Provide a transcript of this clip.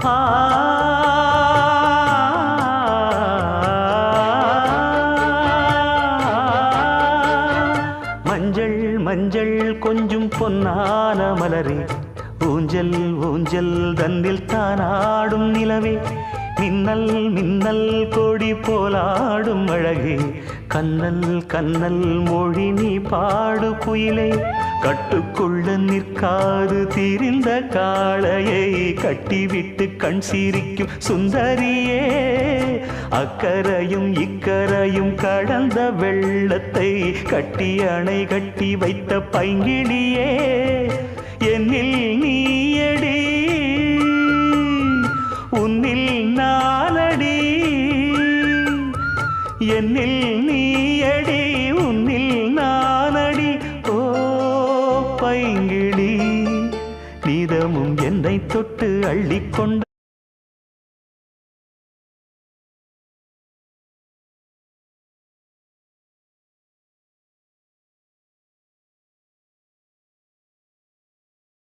ஆ மஞ்சள் மஞ்சள் கொஞ்சம் பொன்னான மலரே, ஊஞ்சல் ஊஞ்சல் தன்னில் தானாடும் நிலவே, மின்னல் மின்னல் கொடி போலாடும் அழகே, கண்ணல் கண்ணல் மொழி நீ பாடு குயிலே, கட்டுக்குள்ள நிற்காது திரிந்த காளையை கட்டிவிட்டு கண் சிரிக்கும் சுந்தரியே, அக்கரையும் இக்கரையும் கடந்த வெள்ளத்தை கட்டி அணை கட்டி வைத்த பைங்கிளியே, என்னில் நீயடி உன்னில் நானடி, என்னில் நீயடி உன்னில் நானடி. ஓ பைங்கிளி, நீதமும் என்னை தொட்டு அள்ளிக்கொண்ட